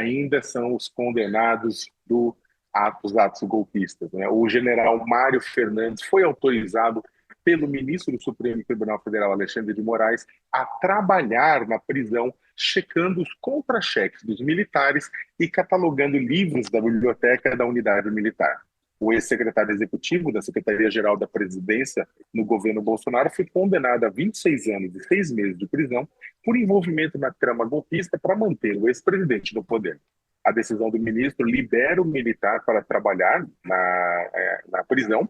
ainda são os condenados dos atos golpistas, né? O general Mário Fernandes foi autorizado pelo ministro do Supremo Tribunal Federal, Alexandre de Moraes, a trabalhar na prisão, checando os contra-cheques dos militares e catalogando livros da biblioteca da unidade militar. O ex-secretário executivo da Secretaria-Geral da Presidência no governo Bolsonaro foi condenado a 26 anos e 6 meses de prisão por envolvimento na trama golpista para manter o ex-presidente no poder. A decisão do ministro libera o militar para trabalhar na prisão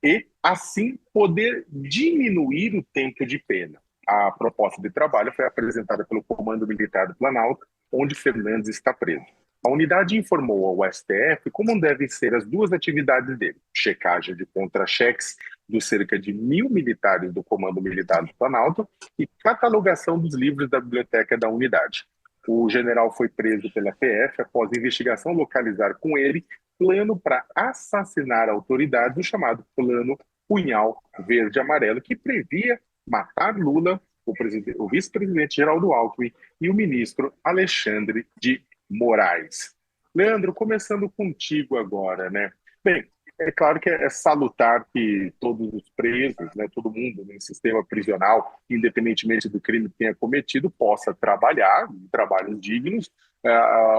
e, assim, poder diminuir o tempo de pena. A proposta de trabalho foi apresentada pelo Comando Militar do Planalto, onde Fernandes está preso. A unidade informou ao STF como devem ser as duas atividades dele: checagem de contra-cheques dos cerca de 1.000 militares do Comando Militar do Planalto e catalogação dos livros da biblioteca da unidade. O general foi preso pela PF após a investigação localizar com ele plano para assassinar autoridades, o chamado Plano Punhal Verde-Amarelo, que previa matar Lula, o vice-presidente Geraldo Alckmin e o ministro Alexandre de Moraes. Leandro, começando contigo agora, né? Bem, é claro que é salutar que todos os presos, né, todo mundo no sistema prisional, independentemente do crime que tenha cometido, possa trabalhar em trabalhos dignos,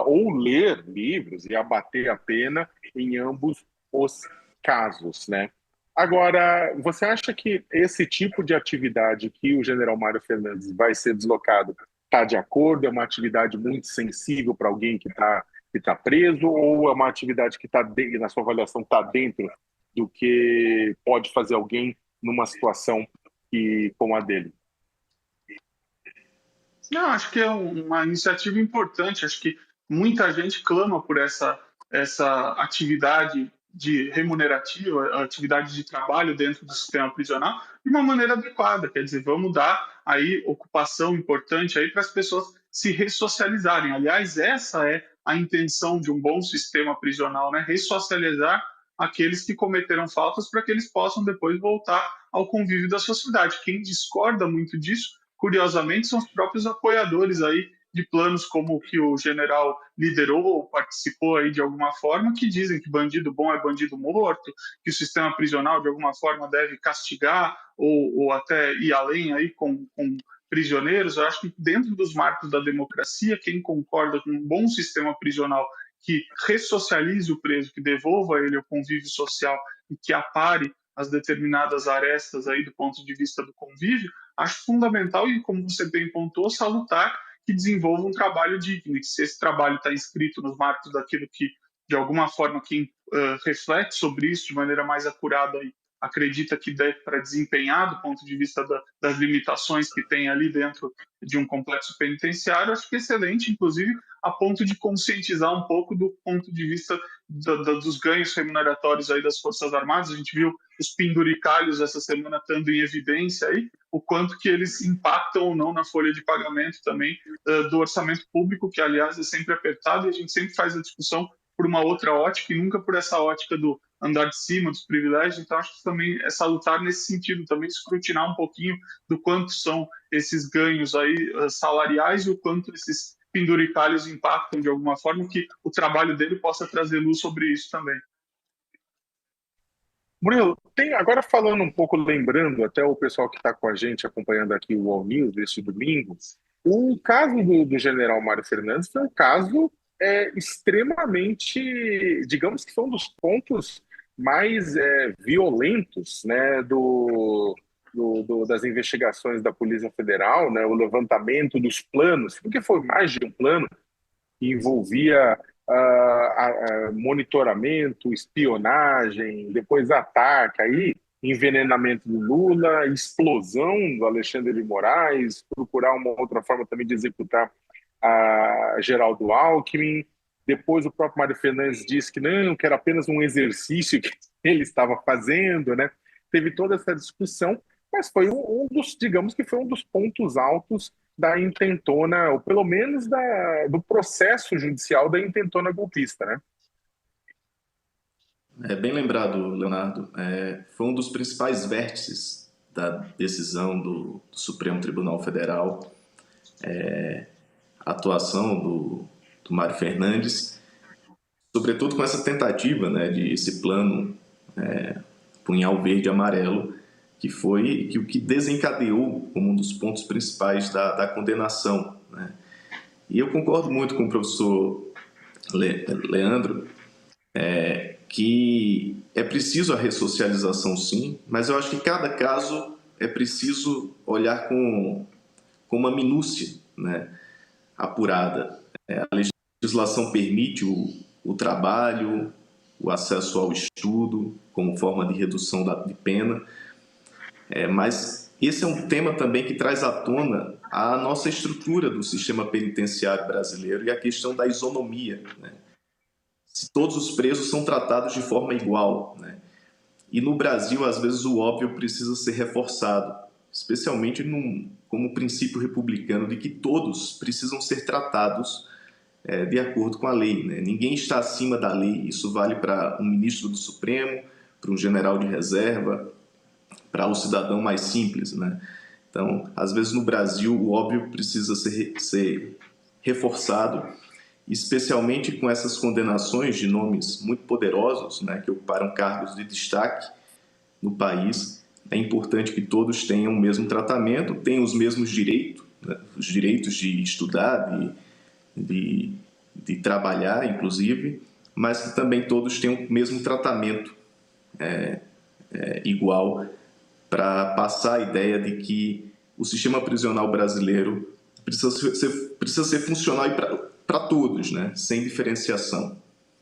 ou ler livros e abater a pena em ambos os casos, né? Agora, você acha que esse tipo de atividade que o general Mário Fernandes vai ser deslocado está de acordo? É uma atividade muito sensível para alguém que tá preso, ou é uma atividade que está, na sua avaliação, está dentro do que pode fazer alguém numa situação como a dele? Não, acho que é uma iniciativa importante. Acho que muita gente clama por essa atividade de remunerativa, atividade de trabalho dentro do sistema prisional, de uma maneira adequada. Quer dizer, vamos dar aí ocupação importante aí para as pessoas se ressocializarem. Aliás, essa é a intenção de um bom sistema prisional, né? Ressocializar aqueles que cometeram faltas para que eles possam depois voltar ao convívio da sociedade. Quem discorda muito disso, curiosamente, são os próprios apoiadores aí de planos como o que o general liderou ou participou aí de alguma forma, que dizem que bandido bom é bandido morto, que o sistema prisional de alguma forma deve castigar ou até ir além aí com prisioneiros. Eu acho que dentro dos marcos da democracia, quem concorda com um bom sistema prisional que ressocialize o preso, que devolva ele ao convívio social e que apare as determinadas arestas aí do ponto de vista do convívio, acho fundamental e, como você bem pontuou, salutar que desenvolva um trabalho digno, que se esse trabalho está inscrito nos marcos daquilo que, de alguma forma, quem reflete sobre isso de maneira mais acurada e acredita que deve para desempenhar do ponto de vista das limitações que tem ali dentro de um complexo penitenciário, acho que é excelente, inclusive a ponto de conscientizar um pouco do ponto de vista dos ganhos remuneratórios aí das Forças Armadas. A gente viu os penduricalhos essa semana estando em evidência aí, o quanto que eles impactam ou não na folha de pagamento também do orçamento público, que, aliás, é sempre apertado, e a gente sempre faz a discussão por uma outra ótica e nunca por essa ótica do andar de cima, dos privilégios. Então, acho que também é salutar nesse sentido, também escrutinar um pouquinho do quanto são esses ganhos aí salariais e o quanto esses penduricalhos impactam de alguma forma, que o trabalho dele possa trazer luz sobre isso também. Murilo, agora falando um pouco, lembrando até o pessoal que está com a gente acompanhando aqui o All News deste domingo, o caso do general Mário Fernandes foi um caso extremamente, digamos que foi um dos pontos mais violentos, né, das investigações da Polícia Federal, né, o levantamento dos planos, porque foi mais de um plano que envolvia monitoramento, espionagem, depois ataque, aí envenenamento do Lula, explosão do Alexandre de Moraes, procurar uma outra forma também de executar a Geraldo Alckmin. Depois o próprio Mário Fernandes disse que não, que era apenas um exercício que ele estava fazendo, né? Teve toda essa discussão, mas foi digamos que foi um dos pontos altos da intentona, ou pelo menos do processo judicial da intentona golpista, né? É bem lembrado, Leonardo. Foi um dos principais vértices da decisão do Supremo Tribunal Federal, a atuação do Mário Fernandes, sobretudo com essa tentativa, né, de esse plano punhal verde e amarelo, que foi o que desencadeou como um dos pontos principais da condenação, né? E eu concordo muito com o professor Leandro, que é preciso a ressocialização, sim, mas eu acho que cada caso é preciso olhar com uma minúcia, né, apurada. A legislação permite o trabalho, o acesso ao estudo como forma de redução de pena, mas esse é um tema também que traz à tona a nossa estrutura do sistema penitenciário brasileiro e a questão da isonomia, né? Se todos os presos são tratados de forma igual, né? E no Brasil, às vezes, o óbvio precisa ser reforçado, especialmente como princípio republicano de que todos precisam ser tratados de acordo com a lei, né? Ninguém está acima da lei. Isso vale para um ministro do Supremo, para um general de reserva, para o cidadão mais simples, né? Então, às vezes no Brasil o óbvio precisa ser reforçado, especialmente com essas condenações de nomes muito poderosos, né, que ocuparam cargos de destaque no país. É importante que todos tenham o mesmo tratamento, tenham os mesmos direitos, né, os direitos de estudar, de trabalhar, inclusive, mas que também todos tenham o mesmo tratamento igual, para passar a ideia de que o sistema prisional brasileiro precisa ser funcional para todos, né? Sem diferenciação.